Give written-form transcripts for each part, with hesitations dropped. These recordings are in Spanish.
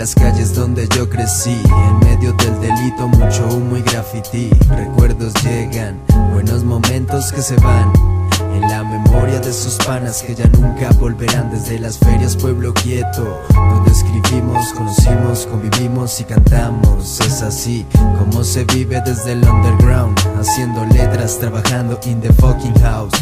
las calles donde yo crecí, en medio del delito, mucho humo y graffiti. Recuerdos llegan, buenos momentos que se van, en la memoria de esos panas que ya nunca volverán. Desde las ferias, pueblo quieto, donde escribimos, conocimos, convivimos y cantamos. Es así como se vive desde el underground, haciendo letras, trabajando in the fucking house,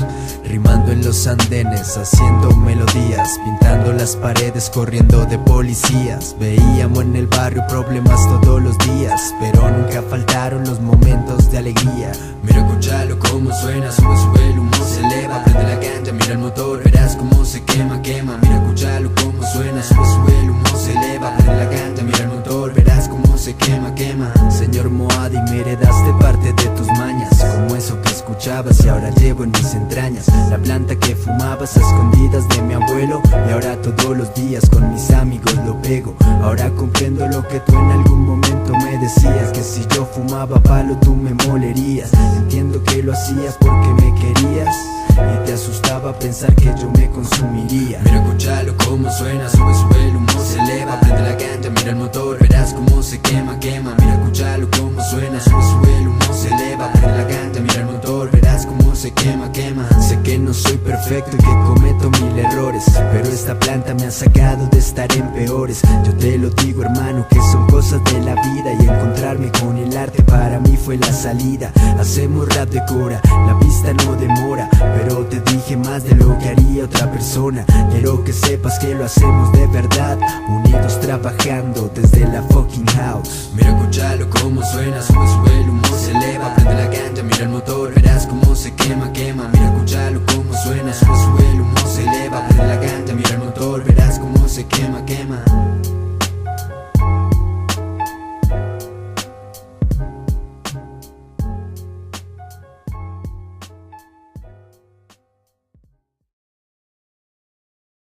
rimando en los andenes, haciendo melodías, pintando las paredes, corriendo de policías. Veíamos en el barrio problemas todos los días, pero nunca faltaron los momentos de alegría. Mira, escúchalo como suena, sube, sube, el humo se eleva, prende la ganja, mira el motor, verás cómo se quema, quema. Mira, escúchalo como suena, sube, sube, el humo se eleva, prende la ganja, mira el motor, verás cómo se quema, quema. Señor Moadi, me heredaste parte de tus mañas, como eso que escuchabas y ahora llevo en mis entrañas. La planta que fumabas a escondidas de mi abuelo, y ahora todos los días con mis amigos lo pego. Ahora comprendo lo que tú en algún momento me decías, que si yo fumaba palo tú me molerías. Entiendo que lo hacías porque me querías y te asustaba pensar que yo me consumiría. Mira, escúchalo como suena, sube, sube, el humo se eleva, prende la ganja, mira el motor, verás cómo se quema, quema. Mira, escúchalo como suena, sube, sube, el humo se eleva, prende la ganja, mira el motor, verás cómo se quema, quema. Sé que no soy perfecto y que cometo mil errores, pero esta planta me ha sacado de estar en peores. Yo te lo digo, hermano, que son cosas de la vida, y encontrarme con el arte para mí fue la salida. Hacemos rap de cora, la pista no demora, pero te dije más de lo que haría otra persona. Quiero que sepas que lo hacemos de verdad, unidos trabajando desde la fucking house. Mira, escúchalo como suena,